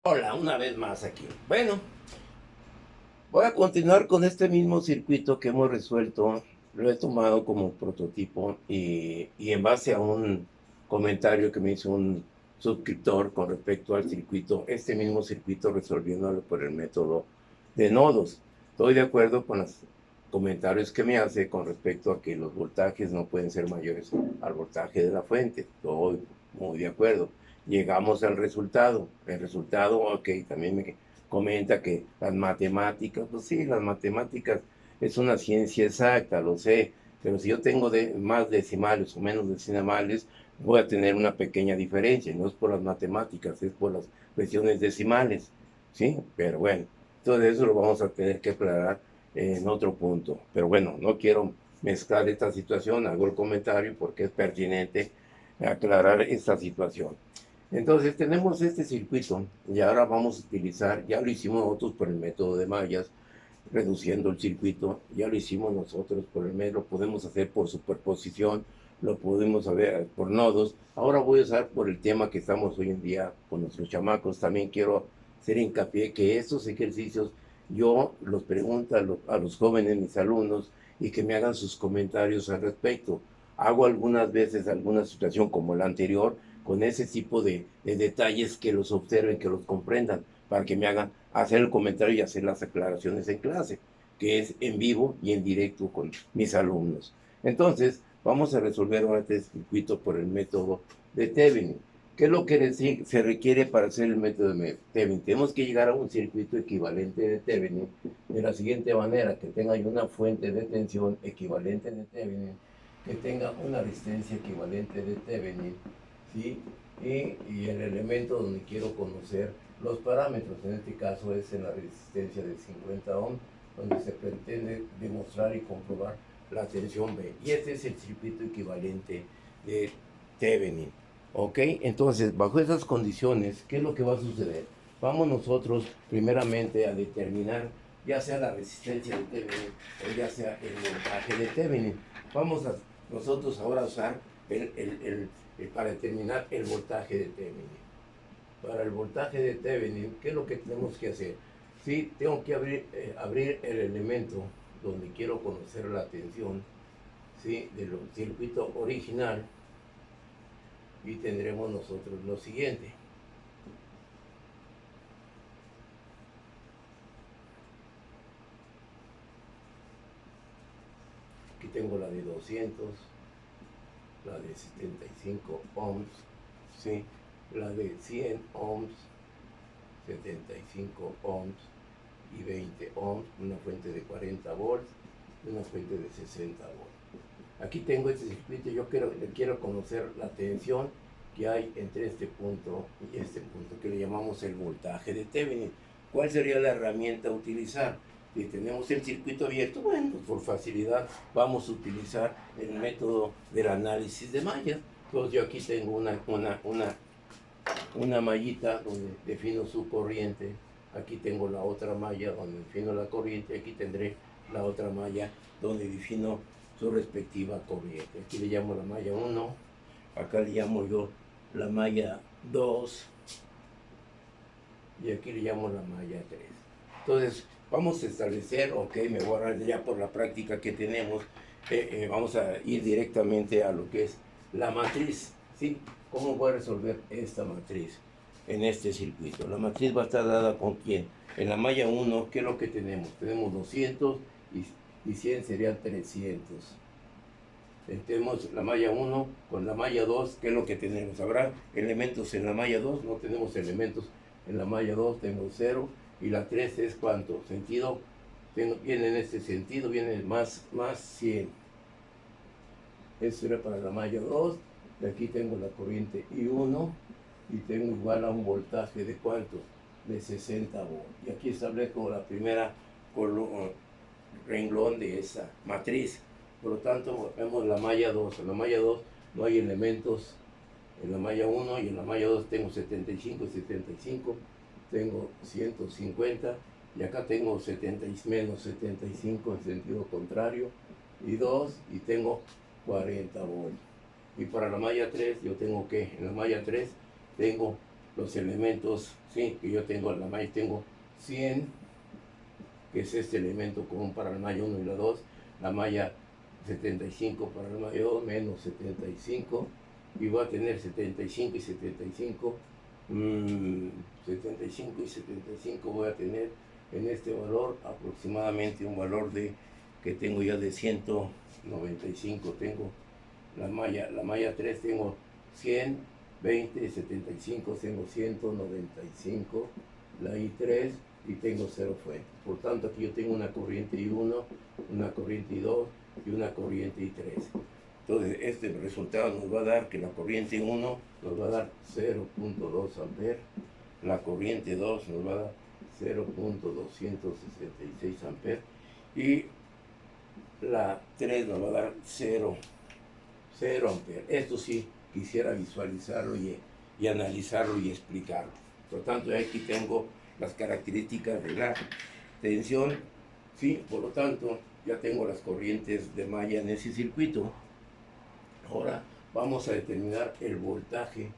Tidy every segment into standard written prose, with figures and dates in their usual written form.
Hola, una vez más aquí. Bueno, voy a continuar con este mismo circuito que hemos resuelto. Lo he tomado como prototipo y en base a un comentario que me hizo un suscriptor con respecto al circuito, este mismo circuito resolviéndolo por el método de nodos. Estoy de acuerdo con los comentarios que me hace con respecto a que los voltajes no pueden ser mayores al voltaje de la fuente. Estoy muy de acuerdo. Llegamos al resultado. El resultado, ok, también me comenta que las matemáticas, pues sí, las matemáticas es una ciencia exacta, lo sé, pero si yo tengo más decimales o menos decimales, voy a tener una pequeña diferencia, y no es por las matemáticas, es por las cuestiones decimales, ¿sí? Pero bueno, todo eso lo vamos a tener que aclarar en otro punto. Pero bueno, no quiero mezclar esta situación, hago el comentario porque es pertinente aclarar esta situación. Entonces tenemos este circuito y ahora vamos a utilizar, ya lo hicimos nosotros por el método de mallas, reduciendo el circuito, ya lo hicimos nosotros por el método, lo podemos hacer por superposición, lo podemos hacer por nodos. Ahora voy a usar por el tema que estamos hoy en día con nuestros chamacos. También quiero hacer hincapié que estos ejercicios yo los pregunto a los jóvenes, mis alumnos, y que me hagan sus comentarios al respecto. Hago algunas veces alguna situación como la anterior, con ese tipo de detalles que los observen, que los comprendan, para que me hagan hacer el comentario y hacer las aclaraciones en clase, que es en vivo y en directo con mis alumnos. Entonces, vamos a resolver ahora este circuito por el método de Thevenin. ¿Qué es lo que se requiere para hacer el método de Thevenin? Tenemos que llegar a un circuito equivalente de Thevenin de la siguiente manera, que tenga una fuente de tensión equivalente de Thevenin, que tenga una resistencia equivalente de Thevenin, ¿sí? Y el elemento donde quiero conocer los parámetros, en este caso es en la resistencia de 50 ohms, donde se pretende demostrar y comprobar la tensión B. Y este es el circuito equivalente de Thevenin. ¿Ok? Entonces, bajo esas condiciones, ¿qué es lo que va a suceder? Vamos nosotros primeramente a determinar ya sea la resistencia de Thevenin o ya sea el voltaje de Thevenin. Vamos a nosotros ahora a usar para determinar el voltaje de Thevenin. Para el voltaje de Thevenin, ¿qué es lo que tenemos que hacer? Sí, tengo que abrir el elemento donde quiero conocer la tensión, ¿sí? Del circuito original, y tendremos nosotros lo siguiente. Aquí tengo la de 200, la de 75 ohms, ¿sí? La de 100 ohms, 75 ohms y 20 ohms, una fuente de 40 volts y una fuente de 60 volts. Aquí tengo este circuito, yo quiero conocer la tensión que hay entre este punto y este punto, que le llamamos el voltaje de Thevenin. ¿Cuál sería la herramienta a utilizar? Si tenemos el circuito abierto, bueno, pues por facilidad vamos a utilizar el método del análisis de mallas. Entonces yo aquí tengo una mallita donde defino su corriente, aquí tengo la otra malla donde defino la corriente, aquí tendré la otra malla donde defino su respectiva corriente. Aquí le llamo la malla 1, acá le llamo yo la malla 2 y aquí le llamo la malla 3. Entonces vamos a establecer, ok, me voy a agarrar ya por la práctica que tenemos, vamos a ir directamente a lo que es la matriz, ¿sí? ¿Cómo voy a resolver esta matriz en este circuito? La matriz va a estar dada con quién. En la malla 1, ¿qué es lo que tenemos? Tenemos 200 y 100 serían 300. Tenemos la malla 1 con la malla 2, ¿qué es lo que tenemos? ¿Habrá elementos en la malla 2? No tenemos elementos en la malla 2, tengo 0. Y la 3 es ¿cuánto? Sentido, viene en este sentido, viene más 100. Eso era para la malla 2. Y aquí tengo la corriente I1 y tengo igual a un voltaje de ¿cuánto? De 60 volts. Y aquí establezco la primera renglón de esa matriz. Por lo tanto, vemos la malla 2. En la malla 2 no hay elementos. En la malla 1 y en la malla 2 tengo 75, 75, tengo 150 y acá tengo 70 menos 75 en sentido contrario y 2 y tengo 40 volts. Y para la malla 3 yo tengo que, en la malla 3 tengo los elementos, sí, que yo tengo en la malla. Tengo 100, que es este elemento común para la malla 1 y la 2, la malla 75 para la malla 2, menos 75, y voy a tener 75 y 75, 75 y 75 voy a tener en este valor aproximadamente un valor de que tengo ya de 195. Tengo la malla 3, tengo 100, 20, 75, tengo 195, la I3, y tengo 0 fuentes. Por tanto, aquí yo tengo una corriente I1, una corriente I2 y una corriente I3. Entonces, este resultado nos va a dar que la corriente 1 nos va a dar 0.2 amperes, la corriente 2 nos va a dar 0.266 amperes, y la 3 nos va a dar 0 amperes. Esto sí quisiera visualizarlo y analizarlo y explicarlo. Por lo tanto, aquí tengo las características de la tensión, sí, por lo tanto, ya tengo las corrientes de malla en ese circuito. Ahora vamos a determinar el voltaje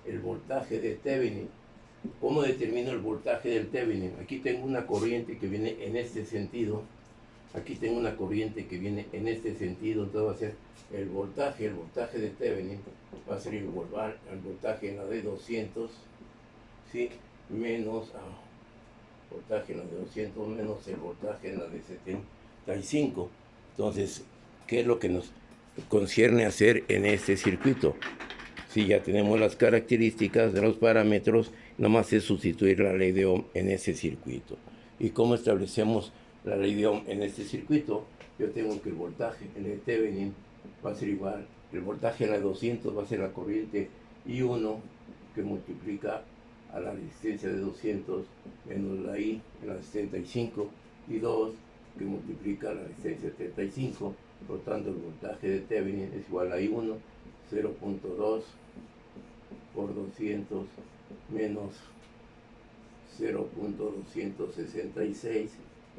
de Thevenin. ¿Cómo determino el voltaje del Thevenin? Aquí tengo una corriente que viene en este sentido, aquí tengo una corriente que viene en este sentido, entonces va a ser el voltaje de Thevenin, va a ser el voltaje en la de 200, ¿sí? Menos voltaje en la de 200 menos el voltaje en la de 75. Entonces, ¿qué es lo que nos concierne hacer en este circuito? Si ya tenemos las características de los parámetros, nomás es sustituir la ley de Ohm en ese circuito. ¿Y cómo establecemos la ley de Ohm en este circuito? Yo tengo que el voltaje en el Thevenin va a ser igual, el voltaje en la de 200 va a ser la corriente I1 que multiplica a la resistencia de 200 menos la I en la 75, y 2 que multiplica a la resistencia de 75. Por tanto, el voltaje de Thevenin es igual a I1, 0.2 por 200 menos 0.266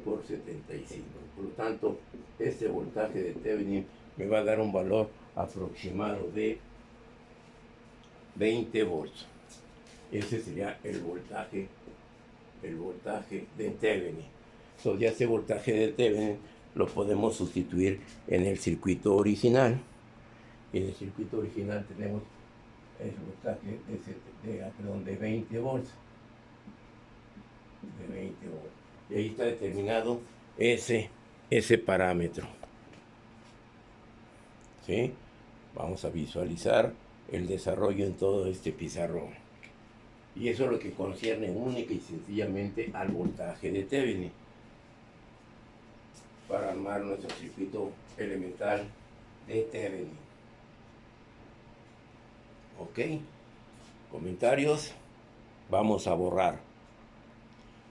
por 75. Por lo tanto, este voltaje de Thevenin me va a dar un valor aproximado de 20 volts. Ese sería el voltaje de Thevenin. Entonces, ya este voltaje de Thevenin lo podemos sustituir en el circuito original. Y en el circuito original tenemos el voltaje de 20 volts. De 20 volts. Y ahí está determinado ese parámetro. ¿Sí? Vamos a visualizar el desarrollo en todo este pizarrón. Y eso es lo que concierne única y sencillamente al voltaje de Thevenin, para armar nuestro circuito elemental de Thevenin. ¿Ok? Comentarios. Vamos a borrar.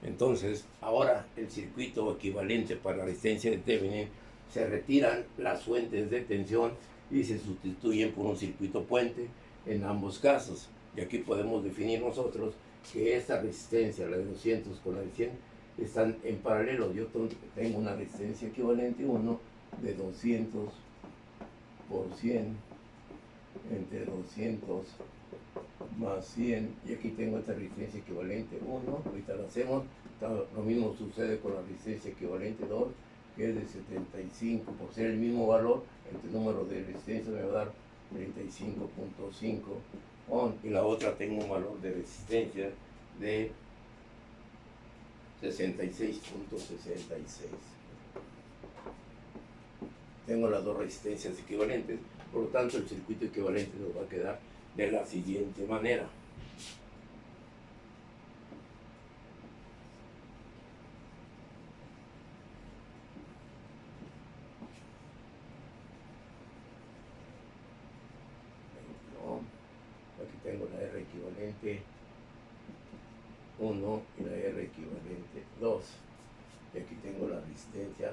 Entonces, ahora el circuito equivalente para la resistencia de Thevenin, se retiran las fuentes de tensión y se sustituyen por un circuito puente en ambos casos. Y aquí podemos definir nosotros que esta resistencia, la de 200 con la de 100, están en paralelo. Yo tengo una resistencia equivalente 1 de 200 por 100 entre 200 más 100, y aquí tengo esta resistencia equivalente 1, ahorita lo hacemos. Lo mismo sucede con la resistencia equivalente 2, que es de 75, por ser el mismo valor, este número de resistencia me va a dar 35.5 ohm, y la otra tengo un valor de resistencia de 66.66. Tengo las dos resistencias equivalentes, por lo tanto el circuito equivalente nos va a quedar de la siguiente manera. Aquí tengo la R equivalente 1 y la R equivalente 2. Y aquí tengo la resistencia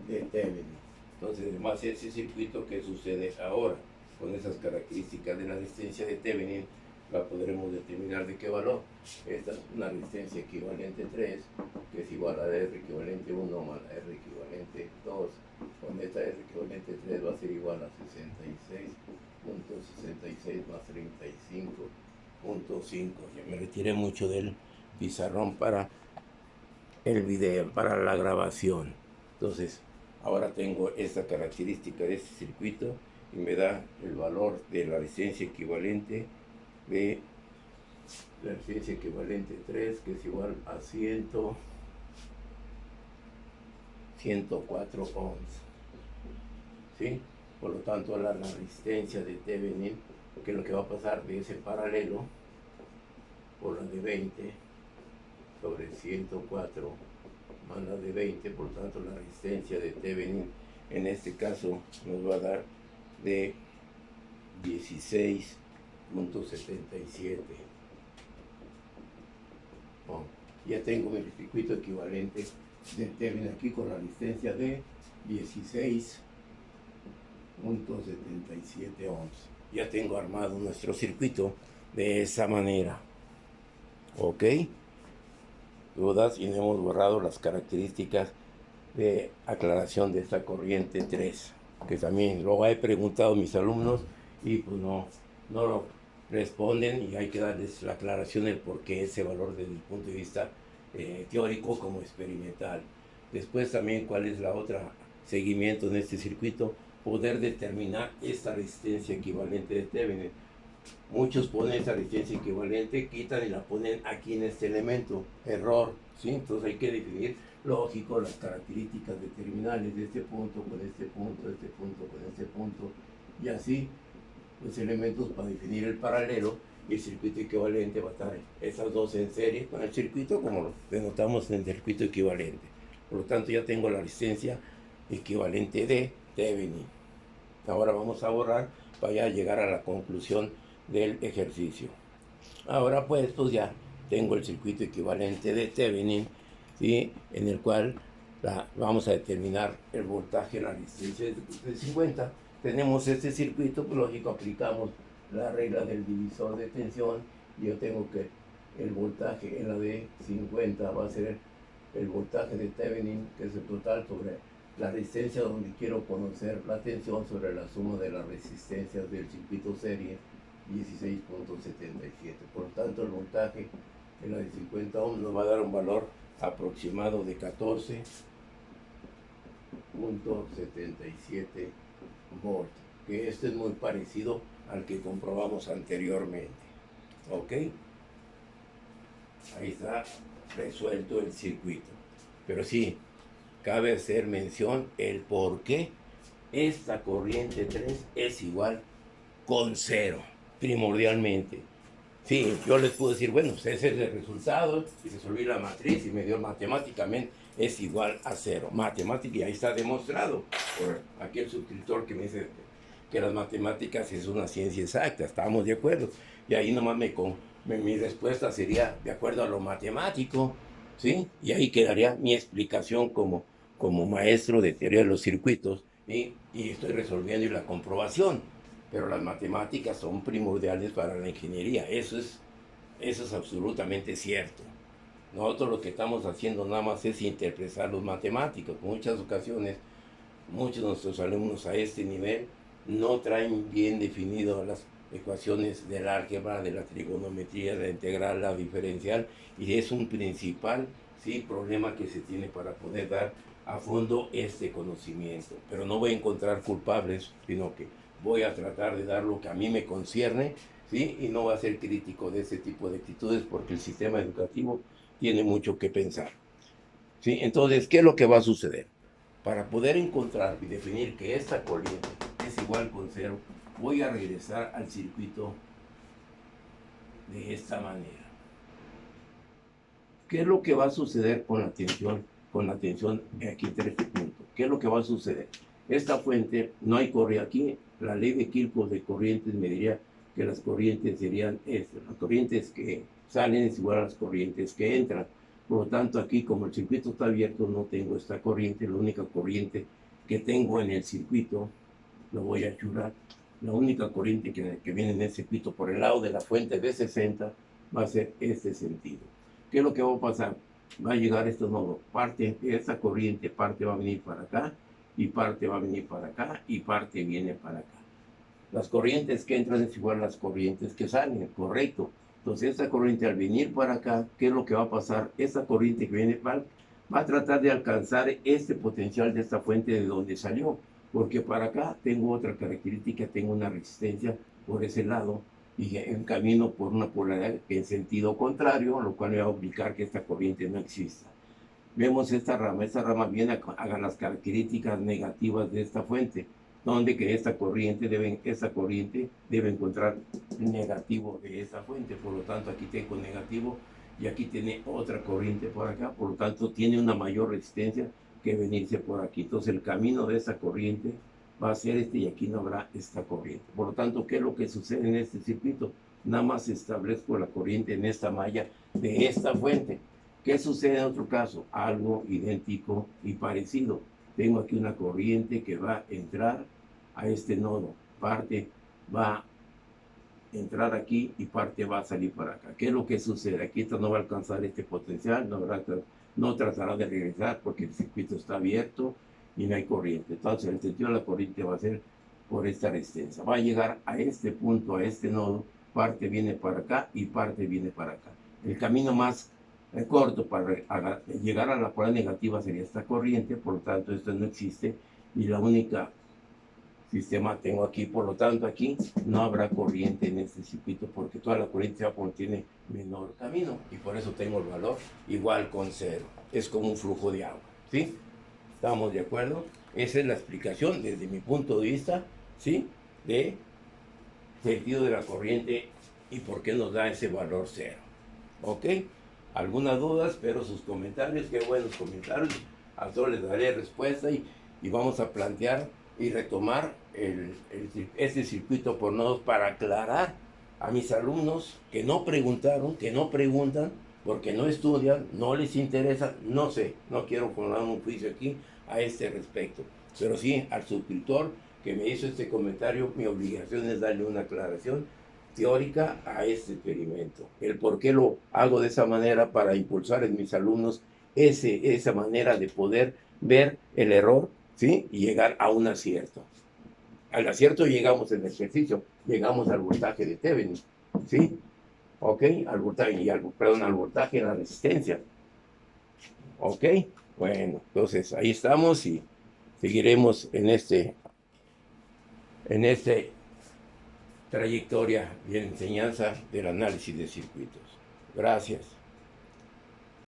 de Thevenin. Entonces, además, ese circuito, que sucede ahora con esas características de la resistencia de Thevenin, la podremos determinar de qué valor. Esta es una resistencia equivalente 3, que es igual a R equivalente 1 más la R equivalente 2. Con esta R equivalente 3 va a ser igual a 66.66 más 35 Ya me retiré mucho del pizarrón para el video, para la grabación. Entonces, ahora tengo esta característica de este circuito y me da el valor de la resistencia equivalente de la resistencia equivalente 3, que es igual a 104 ohms. ¿Sí? Por lo tanto, la resistencia de Thevenin, que es lo que va a pasar de ese paralelo por la de 20 sobre 104 más la de 20, por lo tanto la resistencia de Thevenin en este caso nos va a dar de 16.77. Bueno, ya tengo mi circuito equivalente de Thevenin aquí con la resistencia de 16.77 ohms. Ya tengo armado nuestro circuito de esa manera. ¿Ok? Dudas, y no hemos borrado las características de aclaración de esta corriente 3, que también lo he preguntado a mis alumnos y pues no lo responden, y hay que darles la aclaración del por qué ese valor desde el punto de vista teórico como experimental. Después también cuál es la otra seguimiento en este circuito, poder determinar esta resistencia equivalente de Thevenin. Muchos ponen esta resistencia equivalente, quitan y la ponen aquí en este elemento. Error, ¿sí? Entonces hay que definir, lógico, las características de terminales de este punto con este punto, este punto con este punto, y así los elementos para definir el paralelo, y el circuito equivalente va a estar esas dos en serie con el circuito, como lo denotamos en el circuito equivalente. Por lo tanto, ya tengo la resistencia equivalente de Thevenin. Ahora vamos a borrar para ya llegar a la conclusión del ejercicio. Ahora pues ya tengo el circuito equivalente de Thevenin, ¿sí? En el cual vamos a determinar el voltaje en la resistencia de 50. Tenemos este circuito, pues lógico, aplicamos la regla del divisor de tensión, y yo tengo que el voltaje en la de 50 va a ser el voltaje de Thevenin, que es el total sobre la resistencia donde quiero conocer la tensión, sobre la suma de las resistencias del circuito serie, 16.77. Por lo tanto, el voltaje en la de 50 ohms nos va a dar un valor aproximado de 14.77 volts, que este es muy parecido al que comprobamos anteriormente. ¿Ok? Ahí está resuelto el circuito. Pero sí, cabe hacer mención el por qué esta corriente 3 es igual con 0, primordialmente. Sí, yo les puedo decir, bueno, ese es el resultado, y resolví la matriz y me dio matemáticamente es igual a 0. Matemática, y ahí está demostrado por aquel suscriptor que me dice que las matemáticas es una ciencia exacta. Estamos de acuerdo. Y ahí nomás mi respuesta sería de acuerdo a lo matemático, ¿sí? Y ahí quedaría mi explicación como maestro de teoría de los circuitos, y estoy resolviendo y la comprobación. Pero las matemáticas son primordiales para la ingeniería. Eso es absolutamente cierto. Nosotros lo que estamos haciendo nada más es interpretar los matemáticos. En muchas ocasiones, muchos de nuestros alumnos a este nivel no traen bien definido las ecuaciones del álgebra, de la trigonometría, de la integral, la diferencial, y es un principal, ¿sí?, problema que se tiene para poder dar a fondo este conocimiento. Pero no voy a encontrar culpables, sino que voy a tratar de dar lo que a mí me concierne, ¿sí? Y no voy a ser crítico de ese tipo de actitudes, porque el sistema educativo tiene mucho que pensar, ¿sí? Entonces, ¿qué es lo que va a suceder? Para poder encontrar y definir que esta corriente es igual con 0, voy a regresar al circuito de esta manera. ¿Qué es lo que va a suceder con la tensión? Con la tensión aquí en este punto. ¿Qué es lo que va a suceder? Esta fuente, no hay corriente aquí. La ley de Kirchhoff de corrientes me diría que las corrientes serían estas. Las corrientes que salen es igual a las corrientes que entran. Por lo tanto, aquí, como el circuito está abierto, no tengo esta corriente. La única corriente que tengo en el circuito, lo voy a churrar, la única corriente que viene en el circuito por el lado de la fuente de 60 va a ser este sentido. ¿Qué es lo que va a pasar? Va a llegar esto nuevo. Parte de esta corriente, parte va a venir para acá, y parte va a venir para acá, y parte viene para acá. Las corrientes que entran es igual a las corrientes que salen, correcto. Entonces esta corriente al venir para acá, ¿qué es lo que va a pasar? Esta corriente que viene para va a tratar de alcanzar este potencial de esta fuente de donde salió, porque para acá tengo otra característica, tengo una resistencia por ese lado y en camino por una polaridad en sentido contrario, lo cual me va a obligar que esta corriente no exista. Vemos esta rama viene a las características negativas de esta fuente, donde que esta corriente debe encontrar el negativo de esta fuente, por lo tanto aquí tengo negativo y aquí tiene otra corriente por acá, por lo tanto tiene una mayor resistencia que venirse por aquí. Entonces el camino de esa corriente va a ser este y aquí no habrá esta corriente. Por lo tanto, ¿qué es lo que sucede en este circuito? Nada más establezco la corriente en esta malla de esta fuente. ¿Qué sucede en otro caso? Algo idéntico y parecido. Tengo aquí una corriente que va a entrar a este nodo. Parte va a entrar aquí y parte va a salir para acá. ¿Qué es lo que sucede? Aquí esto no va a alcanzar este potencial, no tratará de regresar porque el circuito está abierto y no hay corriente. Entonces el sentido de la corriente va a ser por esta resistencia. Va a llegar a este punto, a este nodo, parte viene para acá y parte viene para acá. El camino más corto para llegar a la polaridad negativa sería esta corriente, por lo tanto esto no existe y la única sistema tengo aquí, por lo tanto aquí no habrá corriente en este circuito porque toda la corriente tiene menor camino y por eso tengo el valor igual con cero. Es como un flujo de agua, ¿sí? ¿Estamos de acuerdo? Esa es la explicación desde mi punto de vista, ¿sí? De sentido de la corriente y por qué nos da ese valor cero. ¿Ok? ¿Alguna duda? Espero sus comentarios, qué buenos comentarios. A todos les daré respuesta y vamos a plantear y retomar este circuito por nodos para aclarar a mis alumnos que no preguntaron, que no preguntan, porque no estudian, no les interesa, no sé, no quiero formar un juicio aquí a este respecto, pero sí al suscriptor que me hizo este comentario, mi obligación es darle una aclaración teórica a este experimento. El por qué lo hago de esa manera para impulsar en mis alumnos esa manera de poder ver el error, ¿sí? Y llegar a un acierto. Al acierto llegamos en el ejercicio, llegamos al voltaje de Thevenin, ¿sí? ¿Ok? Al voltaje, al voltaje de la resistencia. ¿Ok? Bueno, entonces ahí estamos y seguiremos en trayectoria y enseñanza del análisis de circuitos. Gracias.